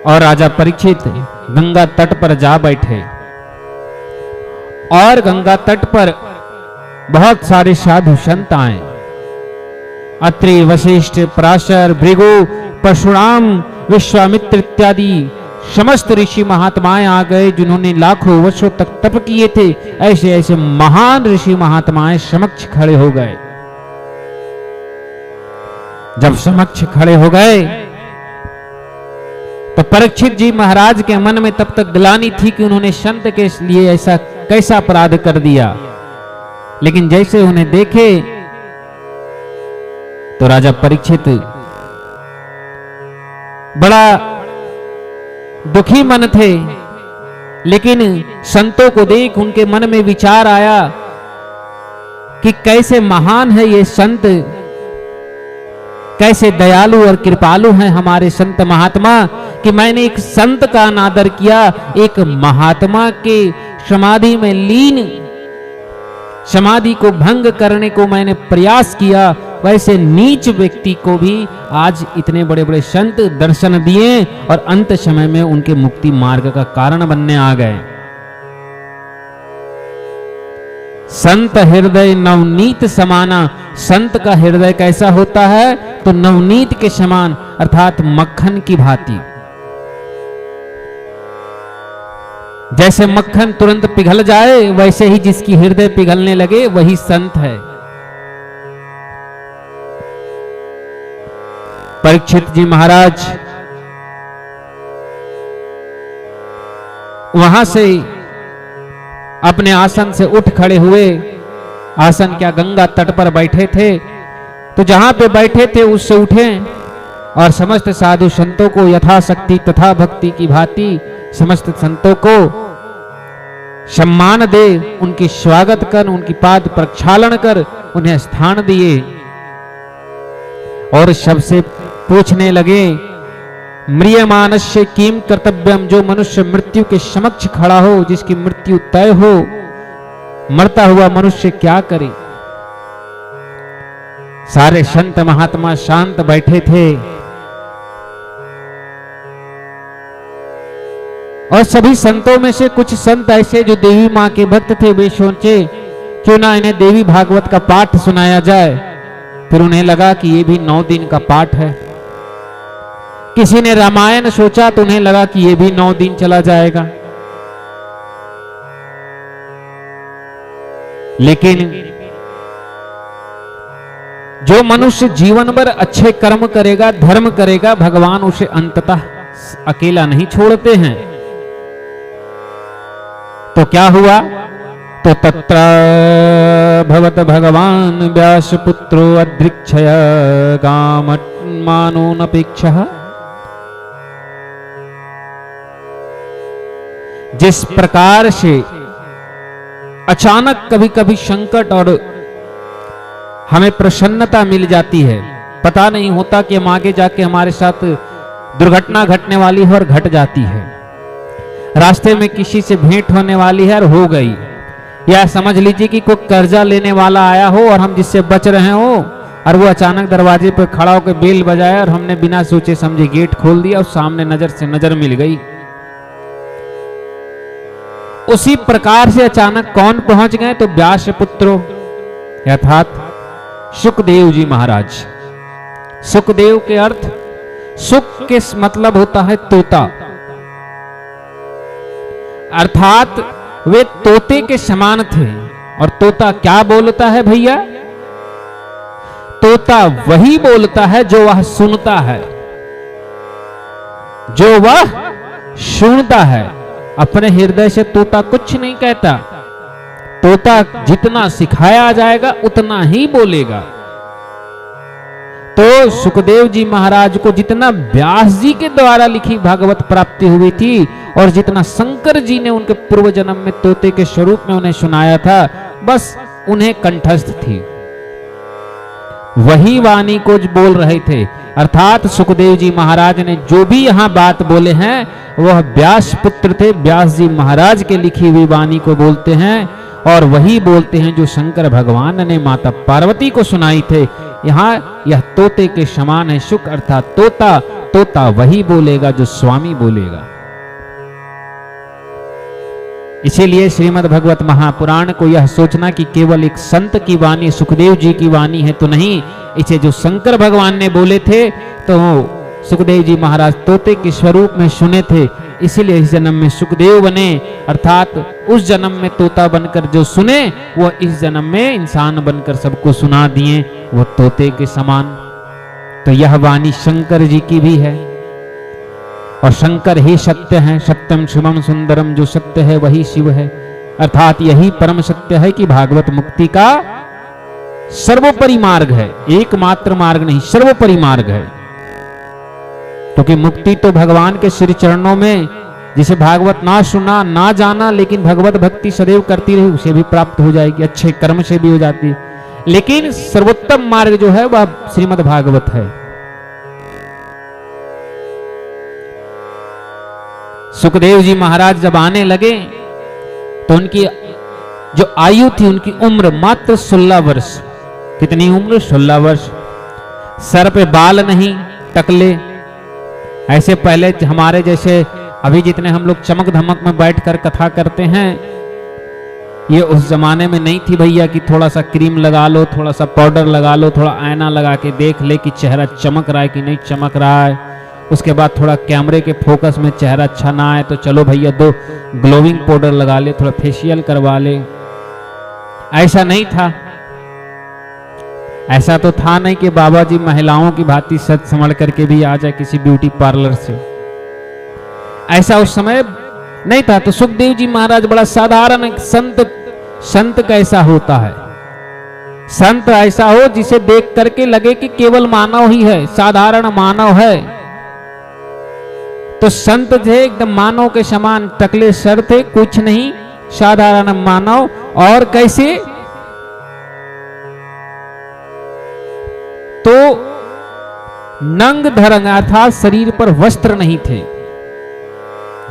और राजा परीक्षित गंगा तट पर जा बैठे और गंगा तट पर बहुत सारे साधु संत आए। अत्रि, वशिष्ठ, पराशर, भृगु, परशुराम, विश्वामित्र इत्यादि समस्त ऋषि महात्माएं आ गए, जिन्होंने लाखों वर्षों तक तप किए थे। ऐसे ऐसे महान ऋषि महात्माएं समक्ष खड़े हो गए। जब समक्ष खड़े हो गए तो परीक्षित जी महाराज के मन में तब तक ग्लानि थी कि उन्होंने संत के लिए ऐसा कैसा अपराध कर दिया। लेकिन जैसे उन्हें देखे तो राजा परीक्षित बड़ा दुखी मन थे। लेकिन संतों को देख उनके मन में विचार आया कि कैसे महान है ये संत, कैसे दयालु और कृपालु हैं हमारे संत महात्मा, कि मैंने एक संत का अनादर किया, एक महात्मा के समाधि में लीन समाधि को भंग करने को मैंने प्रयास किया। वैसे नीच व्यक्ति को भी आज इतने बड़े बड़े संत दर्शन दिए और अंत समय में उनके मुक्ति मार्ग का कारण बनने आ गए। संत हृदय नवनीत समाना, संत का हृदय कैसा होता है तो नवनीत के समान अर्थात मक्खन की भांति। जैसे मक्खन तुरंत पिघल जाए वैसे ही जिसकी हृदय पिघलने लगे वही संत है। परीक्षित जी महाराज वहां से अपने आसन से उठ खड़े हुए। आसन क्या, गंगा तट पर बैठे थे, तो जहां पे बैठे थे उससे उठे और समस्त साधु संतों को यथाशक्ति तथा भक्ति की भांति समस्त संतों को सम्मान दे, उनकी स्वागत कर, उनकी पाद प्रक्षालन कर उन्हें स्थान दिए और सबसे पूछने लगे, म्रियमानस्य किम कर्तव्यम, जो मनुष्य मृत्यु के समक्ष खड़ा हो, जिसकी मृत्यु तय हो, मरता हुआ मनुष्य क्या करे। सारे संत महात्मा शांत बैठे थे और सभी संतों में से कुछ संत ऐसे जो देवी मां के भक्त थे, वे सोचे क्यों ना इन्हें देवी भागवत का पाठ सुनाया जाए। फिर उन्हें लगा कि ये भी 9 दिन का पाठ है। किसी ने रामायण सोचा तो उन्हें लगा कि ये भी 9 दिन चला जाएगा। लेकिन जो मनुष्य जीवन भर अच्छे कर्म करेगा, धर्म करेगा, भगवान उसे अंततः अकेला नहीं छोड़ते हैं। तो क्या हुआ, तो तत्र भवत भगवान व्यास पुत्रो अदृक्षय गाममानोनपेक्षः। जिस प्रकार से अचानक कभी कभी संकट और हमें प्रसन्नता मिल जाती है, पता नहीं होता कि हम आगे जाके हमारे साथ दुर्घटना घटने वाली है और घट जाती है। रास्ते में किसी से भेंट होने वाली है और हो गई, या समझ लीजिए कि कोई कर्जा लेने वाला आया हो और हम जिससे बच रहे हो और वो अचानक दरवाजे पर खड़ा होकर बेल बजाया और हमने बिना सोचे समझे गेट खोल दिया और सामने नजर से नजर मिल गई। उसी प्रकार से अचानक कौन पहुंच गए, तो व्यास पुत्रो अर्थात सुखदेव जी महाराज। सुखदेव के अर्थ, सुख के मतलब होता है तोता, अर्थात वे तोते के समान थे। और तोता क्या बोलता है भैया, तोता वही बोलता है जो वह सुनता है, जो वह सुनता है। अपने हृदय से तोता कुछ नहीं कहता। तोता जितना सिखाया जाएगा उतना ही बोलेगा। तो सुखदेव जी महाराज को जितना व्यास जी के द्वारा लिखी भागवत प्राप्ति हुई थी और जितना शंकर जी ने उनके पूर्व जन्म में तोते के स्वरूप में उन्हें सुनाया था, बस उन्हें कंठस्थ थी, वही वाणी को बोल रहे थे। अर्थात सुखदेव जी महाराज ने जो भी यहाँ बात बोले हैं वह व्यास पुत्र थे, व्यास जी महाराज के लिखी हुई वाणी को बोलते हैं और वही बोलते हैं जो शंकर भगवान ने माता पार्वती को सुनाई थे। यहाँ यह तोते के समान है। सुख अर्थात तोता, तोता वही बोलेगा जो स्वामी बोलेगा। इसीलिए श्रीमद् भगवत महापुराण को यह सोचना कि केवल एक संत की वाणी, सुखदेव जी की वाणी है तो नहीं, इसे जो शंकर भगवान ने बोले थे तो सुखदेव जी महाराज तोते के स्वरूप में सुने थे, इसीलिए इस जन्म में सुखदेव बने, अर्थात उस जन्म में तोता बनकर जो सुने वो इस जन्म में इंसान बनकर सबको सुना दिए, वो तोते के समान। तो यह वाणी शंकर जी की भी है, और शंकर ही सत्य है। सत्यम शिवम सुंदरम, जो सत्य है वही शिव है, अर्थात यही परम सत्य है कि भागवत मुक्ति का सर्वोपरि मार्ग है, एकमात्र मार्ग नहीं, सर्वोपरि मार्ग है। क्योंकि मुक्ति तो भगवान के श्री चरणों में, जिसे भागवत ना सुना ना जाना लेकिन भगवत भक्ति सदैव करती रही, उसे भी प्राप्त हो जाएगी, अच्छे कर्म से भी हो जाती है। लेकिन सर्वोत्तम मार्ग जो है वह श्रीमद् भागवत है। सुखदेव जी महाराज जब आने लगे तो उनकी जो आयु थी, उनकी उम्र मात्र 16 वर्ष। कितनी उम्र? 16 वर्ष। सर पे बाल नहीं, टकले। ऐसे पहले हमारे जैसे अभी जितने हम लोग चमक धमक में बैठकर कथा करते हैं, ये उस जमाने में नहीं थी भैया कि थोड़ा सा क्रीम लगा लो, थोड़ा सा पाउडर लगा लो, थोड़ा आईना लगा के देख ले कि चेहरा चमक रहा है कि नहीं चमक रहा है। उसके बाद थोड़ा कैमरे के फोकस में चेहरा अच्छा ना आए तो चलो भैया 2 ग्लोविंग पाउडर लगा ले, थोड़ा फेशियल करवा ले। ऐसा नहीं था। ऐसा तो था नहीं कि बाबा जी महिलाओं की भांति सच समझ करके भी आ जाए किसी ब्यूटी पार्लर से, ऐसा उस समय नहीं था। तो सुखदेव जी महाराज बड़ा साधारण संत कैसा होता है? संत ऐसा हो जिसे देख करके लगे कि केवल मानव ही है, साधारण मानव है। तो संत थे एकदम मानव के समान, टकले सर थे, कुछ नहीं, साधारण मानव। और कैसे? तो नंग धरंग, अर्थात शरीर पर वस्त्र नहीं थे,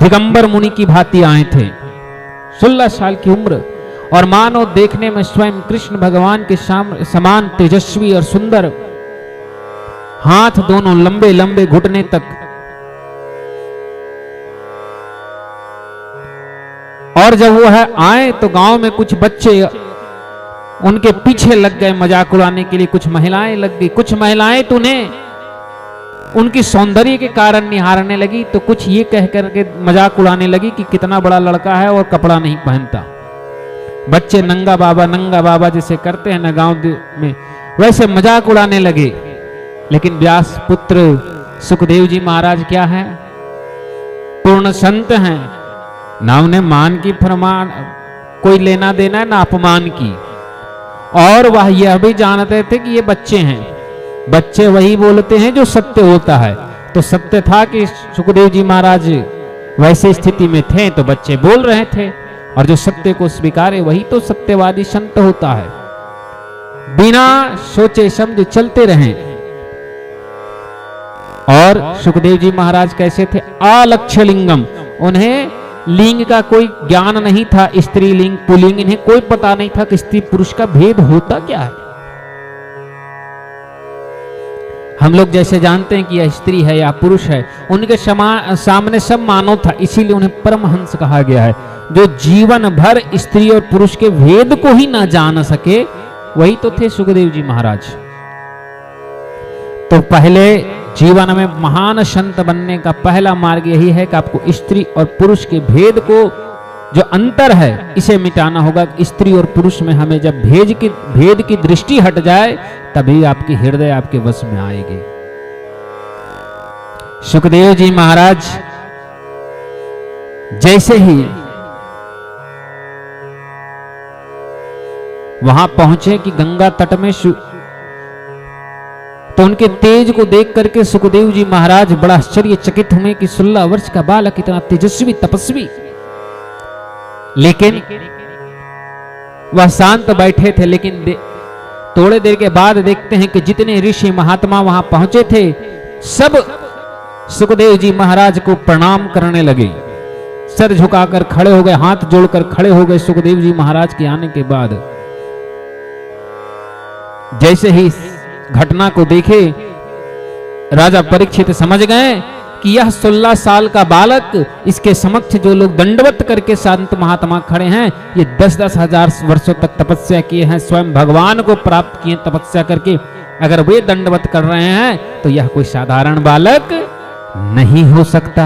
दिगंबर मुनि की भांति आए थे। 16 साल की उम्र, और मानो देखने में स्वयं कृष्ण भगवान के समान तेजस्वी और सुंदर, हाथ दोनों लंबे लंबे घुटने तक। और जब वो है आए तो गांव में कुछ बच्चे उनके पीछे लग गए मजाक उड़ाने के लिए, कुछ महिलाएं लग गई। कुछ महिलाएं तो उन्हें उनकी सौंदर्य के कारण निहारने लगी, तो कुछ ये कह करके मजाक उड़ाने लगी कि कितना बड़ा लड़का है और कपड़ा नहीं पहनता। बच्चे नंगा बाबा जैसे करते हैं ना गांव में, वैसे मजाक उड़ाने लगे। लेकिन व्यास पुत्र सुखदेव जी महाराज क्या है? पूर्ण संत हैं, ना उन्हें मान की फरमान कोई लेना देना है, ना अपमान की। और वह यह भी जानते थे कि ये बच्चे हैं, बच्चे वही बोलते हैं जो सत्य होता है। तो सत्य था कि सुखदेव जी महाराज वैसे स्थिति में थे तो बच्चे बोल रहे थे, और जो सत्य को स्वीकारे वही तो सत्यवादी संत होता है। बिना सोचे समझे चलते रहें। और सुखदेव जी महाराज कैसे थे? अलक्ष्य लिंगम, उन्हें लिंग का कोई ज्ञान नहीं था, स्त्री लिंग पुल्लिंग इन्हें कोई पता नहीं था कि स्त्री पुरुष का भेद होता क्या है। हम लोग जैसे जानते हैं कि यह स्त्री है या पुरुष है, उनके सामने सब मानव था, इसीलिए उन्हें परमहंस कहा गया है। जो जीवन भर स्त्री और पुरुष के भेद को ही ना जान सके, वही तो थे सुखदेव जी महाराज। तो पहले जीवन में महान संत बनने का पहला मार्ग यही है कि आपको स्त्री और पुरुष के भेद को, जो अंतर है, इसे मिटाना होगा। स्त्री और पुरुष में हमें जब भेद की दृष्टि हट जाए, तभी आपकी हृदय आपके वश में आएगी। सुखदेव जी महाराज जैसे ही वहां पहुंचे कि गंगा तट में, तो उनके तेज को देख करके सुखदेव जी महाराज बड़ा आश्चर्यचकित हुए कि 16 वर्ष का बालक इतना तेजस्वी तपस्वी। लेकिन वह शांत बैठे थे। लेकिन थोड़े देर के बाद देखते हैं कि जितने ऋषि महात्मा वहां पहुंचे थे, सब सुखदेव जी महाराज को प्रणाम करने लगे, सर झुकाकर खड़े हो गए, हाथ जोड़कर खड़े हो गए। सुखदेव जी महाराज के आने के बाद जैसे ही घटना को देखे राजा परीक्षित समझ गए कि यह 16 साल का बालक, इसके समक्ष जो लोग दंडवत करके संत महात्मा खड़े हैं, ये 10-10 हजार वर्षों तक तपस्या किए हैं, स्वयं भगवान को प्राप्त किए तपस्या करके, अगर वे दंडवत कर रहे हैं तो यह कोई साधारण बालक नहीं हो सकता।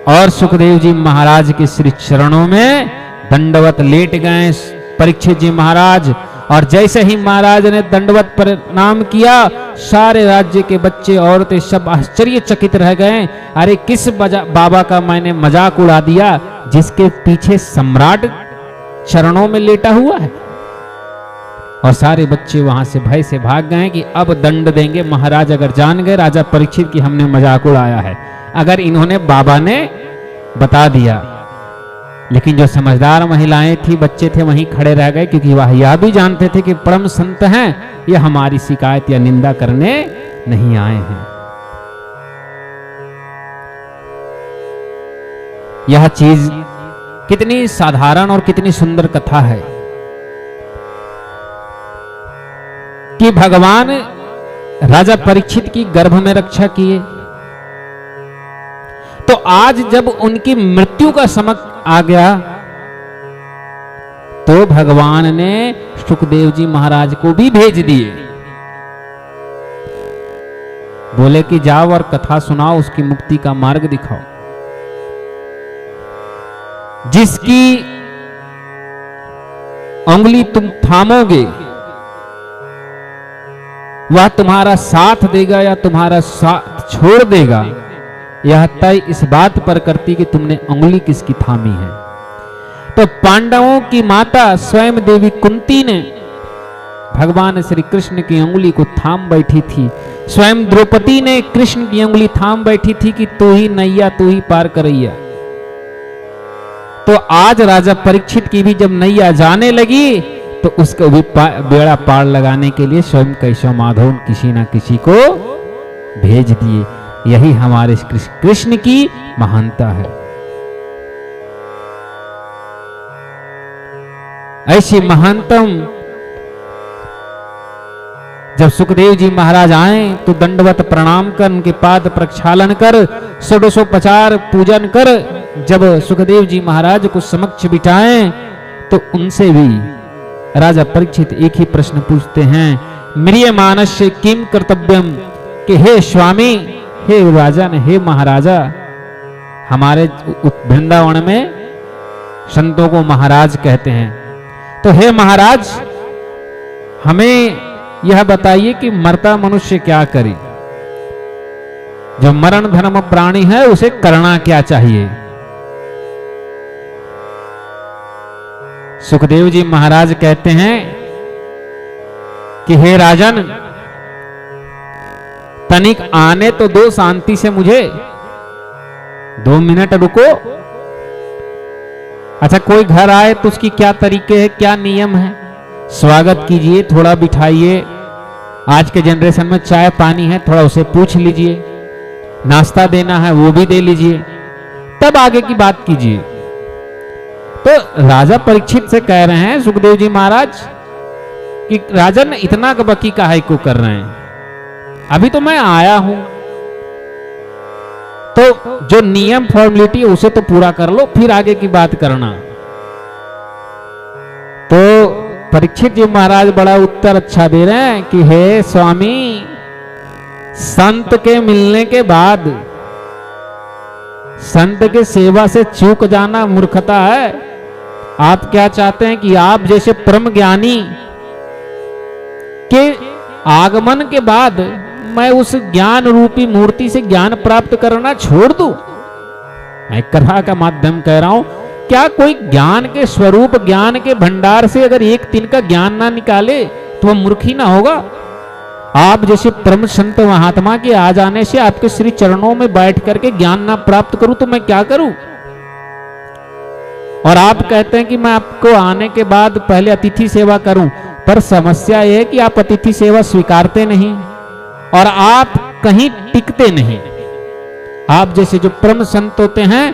और सुखदेव जी महाराज के श्री चरणों में दंडवत लेट गए परीक्षित जी महाराज। और जैसे ही महाराज ने दंडवत प्रणाम किया, सारे राज्य के बच्चे औरतें सब आश्चर्यचकित रह गए। अरे किस बाबा का मैंने मजाक उड़ा दिया जिसके पीछे सम्राट चरणों में लेटा हुआ है। और सारे बच्चे वहां से भय से भाग गए कि अब दंड देंगे। महाराज अगर जान गए राजा परीक्षित की हमने मजाक उड़ाया है, अगर इन्होंने बाबा ने बता दिया। लेकिन जो समझदार महिलाएं थी, बच्चे थे, वहीं खड़े रह गए, क्योंकि वह यह भी जानते थे कि परम संत हैं, ये हमारी शिकायत या निंदा करने नहीं आए हैं। यह चीज कितनी साधारण और कितनी सुंदर कथा है कि भगवान राजा परीक्षित की गर्भ में रक्षा किए, तो आज जब उनकी मृत्यु का समय आ गया तो भगवान ने सुखदेव जी महाराज को भी भेज दिए। बोले कि जाओ और कथा सुनाओ, उसकी मुक्ति का मार्ग दिखाओ। जिसकी उंगली तुम थामोगे वह तुम्हारा साथ देगा या तुम्हारा साथ छोड़ देगा, यह तय इस बात पर करती कि तुमने उंगली किसकी थामी है। तो पांडवों की माता स्वयं देवी कुंती ने भगवान श्री कृष्ण की उंगली को थाम बैठी थी। स्वयं द्रौपदी ने कृष्ण की उंगली थाम बैठी थी कि तू ही नैया, तू ही पार करैया। तो आज राजा परीक्षित की भी जब नैया जाने लगी तो उसको भी बेड़ा पार लगाने के लिए स्वयं केशव माधव किसी ना किसी को भेज दिए। यही हमारे कृष्ण की महानता है। ऐसी महानतम जब सुखदेव जी महाराज आए तो दंडवत प्रणाम कर, उनके पाद प्रक्षालन कर, षोडशोपचार पूजन कर, जब सुखदेव जी महाराज को समक्ष बिठाए तो उनसे भी राजा परीक्षित एक ही प्रश्न पूछते हैं, म्रियमानस्य किम कर्तव्यम, कि हे स्वामी, हे राजन, हे महाराजा। हमारे वृंदावन में संतों को महाराज कहते हैं। तो हे महाराज, हमें यह बताइए कि मरता मनुष्य क्या करे, जो मरण धर्म प्राणी है उसे करना क्या चाहिए। सुखदेव जी महाराज कहते हैं कि हे राजन, तनिक आने तो दो शांति से, मुझे 2 मिनट रुको। अच्छा, कोई घर आए तो उसकी क्या तरीके है, क्या नियम है, स्वागत कीजिए, थोड़ा बिठाइए। आज के जनरेशन में चाय पानी है, थोड़ा उसे पूछ लीजिए, नाश्ता देना है वो भी दे लीजिए, तब आगे की बात कीजिए। तो राजा परीक्षित से कह रहे हैं सुखदेव जी महाराज कि राजन इतना बकी काहे को कर रहे हैं, अभी तो मैं आया हूं, तो जो नियम फॉर्मेलिटी है उसे तो पूरा कर लो, फिर आगे की बात करना। तो परीक्षित जी महाराज बड़ा उत्तर अच्छा दे रहे हैं कि हे स्वामी, संत के मिलने के बाद संत के सेवा से चूक जाना मूर्खता है। आप क्या चाहते हैं कि आप जैसे परम ज्ञानी के आगमन के बाद मैं उस ज्ञान रूपी मूर्ति से ज्ञान प्राप्त करना छोड़ दूं? मैं कथा का माध्यम कह रहा हूं, क्या कोई ज्ञान के स्वरूप, ज्ञान के भंडार से अगर एक दिन का ज्ञान ना निकाले तो वह मूर्ख ही ना होगा? आप जैसे परम संत महात्मा के आ जाने से आपके श्री चरणों में बैठ करके ज्ञान ना प्राप्त करूं तो मैं क्या करूं? और आप कहते हैं कि मैं आपको आने के बाद पहले अतिथि सेवा करूं, पर समस्या यह है कि आप अतिथि सेवा स्वीकारते नहीं और आप कहीं टिकते नहीं। आप जैसे जो परम संत होते हैं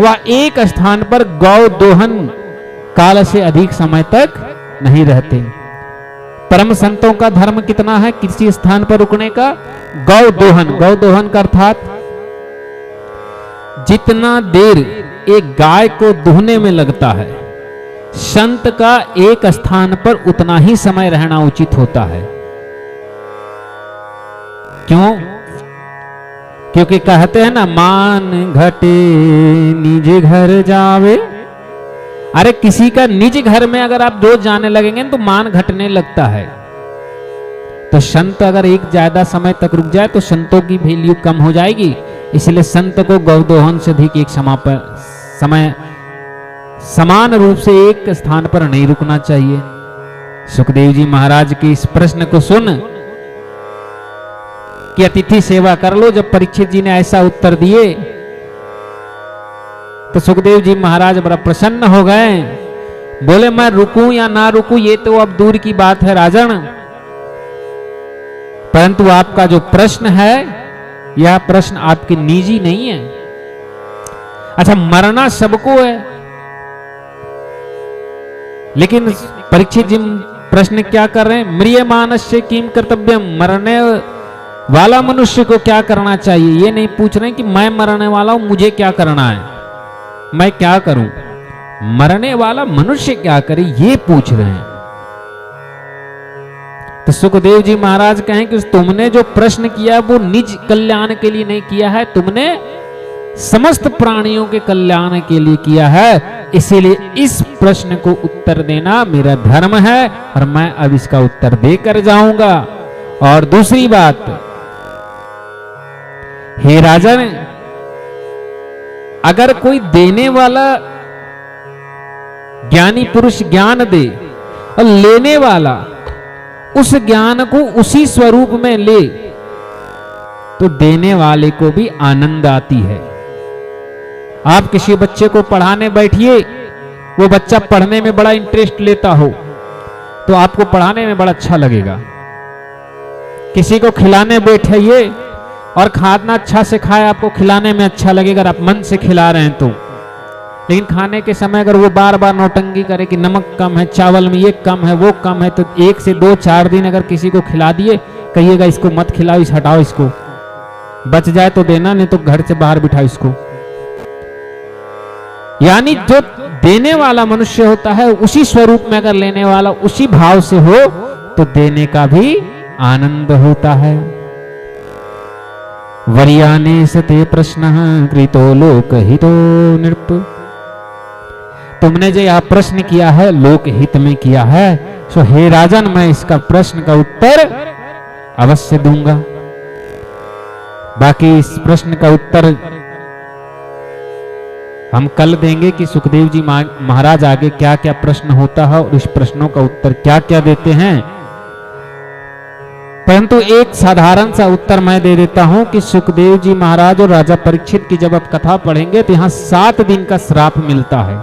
वह एक स्थान पर गौ दोहन काल से अधिक समय तक नहीं रहते। परम संतों का धर्म कितना है किसी स्थान पर रुकने का? गौ दोहन। गौ दोहन का अर्थात जितना देर एक गाय को दुहने में लगता है, संत का एक स्थान पर उतना ही समय रहना उचित होता है। क्यों? क्योंकि कहते हैं ना, मान घटे निज घर जावे। अरे किसी का निज घर में अगर आप रोज जाने लगेंगे तो मान घटने लगता है। तो संत अगर एक ज्यादा समय तक रुक जाए तो संतों की वैल्यू कम हो जाएगी। इसलिए संत को गौदोहन से अधिक एक समय समान रूप से एक स्थान पर नहीं रुकना चाहिए। सुखदेव जी महाराज के इस प्रश्न को सुन कि अतिथि सेवा कर लो, जब परीक्षित जी ने ऐसा उत्तर दिए तो सुखदेव जी महाराज बड़ा प्रसन्न हो गए। बोले मैं रुकूं या ना रुकूं ये तो अब दूर की बात है राजन, परंतु आपका जो प्रश्न है यह प्रश्न आपकी निजी नहीं है। अच्छा, मरना सबको है, लेकिन परीक्षित जी प्रश्न क्या कर रहे हैं? म्रियमानस्य किम कर्तव्यम, मरने वाला मनुष्य को क्या करना चाहिए। ये नहीं पूछ रहे कि मैं मरने वाला हूं मुझे क्या करना है, मैं क्या करूं। मरने वाला मनुष्य क्या करे ये पूछ रहे हैं। तो सुखदेव जी महाराज कहें कि तुमने जो प्रश्न किया वो निज कल्याण के लिए नहीं किया है, तुमने समस्त प्राणियों के कल्याण के लिए किया है। इसीलिए इस प्रश्न को उत्तर देना मेरा धर्म है और मैं अब इसका उत्तर देकर जाऊंगा। और दूसरी बात, हे राजन, अगर कोई देने वाला ज्ञानी पुरुष ज्ञान दे और लेने वाला उस ज्ञान को उसी स्वरूप में ले तो देने वाले को भी आनंद आती है। आप किसी बच्चे को पढ़ाने बैठिए, वो बच्चा पढ़ने में बड़ा इंटरेस्ट लेता हो तो आपको पढ़ाने में बड़ा अच्छा लगेगा। किसी को खिलाने बैठिए और खाना अच्छा से खाए, आपको खिलाने में अच्छा लगेगा अगर आप मन से खिला रहे हैं तो। लेकिन खाने के समय अगर वो बार बार नौटंकी करे कि नमक कम है, चावल में ये कम है, वो कम है, तो 1 से 2-4 दिन अगर किसी को खिला दिए, कहिएगा इसको मत खिलाओ, इस हटाओ, इसको बच जाए तो देना, नहीं तो घर से बाहर बिठाओ इसको। यानी जो देने वाला मनुष्य होता है उसी स्वरूप में अगर लेने वाला उसी भाव से हो तो देने का भी आनंद होता है। वरियाने सते प्रश्न कृतो लोक हितो नृप, तुमने जो यह प्रश्न किया है लोक हित में किया है, सो हे राजन मैं इसका प्रश्न का उत्तर अवश्य दूंगा। बाकी इस प्रश्न का उत्तर हम कल देंगे कि सुखदेव जी महाराज आगे क्या क्या प्रश्न होता है और इस प्रश्नों का उत्तर क्या क्या देते हैं। परंतु एक साधारण सा उत्तर मैं दे देता हूं कि सुखदेव जी महाराज और राजा परीक्षित की जब आप कथा पढ़ेंगे तो यहां 7 दिन का श्राप मिलता है।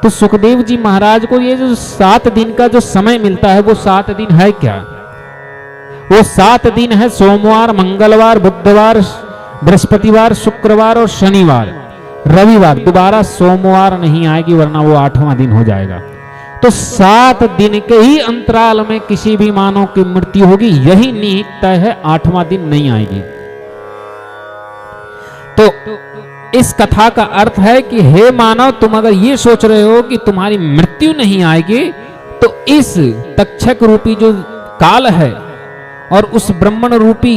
तो सुखदेव जी महाराज को ये जो 7 दिन का जो समय मिलता है वो 7 दिन है क्या? वो 7 दिन है सोमवार, मंगलवार, बुधवार, बृहस्पतिवार, शुक्रवार और शनिवार। रविवार दोबारा सोमवार नहीं आएगी वरना वो 8वां दिन हो जाएगा। तो 7 दिन के ही अंतराल में किसी भी मानव की मृत्यु होगी, यही निहित तय है, 8वां दिन नहीं आएगी। तो इस कथा का अर्थ है कि हे मानव, तुम अगर ये सोच रहे हो कि तुम्हारी मृत्यु नहीं आएगी तो इस तक्षक रूपी जो काल है और उस ब्रह्मण रूपी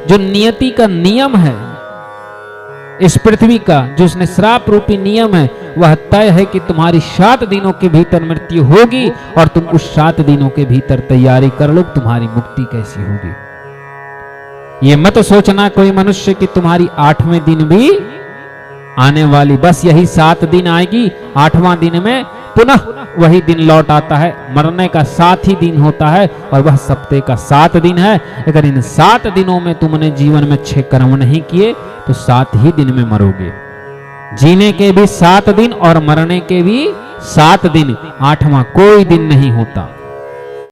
जो नियति का नियम है, इस पृथ्वी का जो उसने श्राप रूपी नियम है, वह तय है कि तुम्हारी 7 दिनों के भीतर मृत्यु होगी और तुम उस 7 दिनों के भीतर तैयारी कर लो तुम्हारी मुक्ति कैसी होगी। ये मत सोचना कोई मनुष्य कि तुम्हारी 8वें दिन भी आने वाली, बस यही 7 दिन आएगी, 8वां दिन में पुनः वही दिन लौट आता है। मरने का 7 ही दिन होता है और वह सप्ताह का 7 दिन है। अगर इन 7 दिनों में तुमने जीवन में 6 कर्म नहीं किए तो 7 ही दिन में मरोगे। जीने के भी 7 दिन और मरने के भी 7 दिन, 8वां कोई दिन नहीं होता।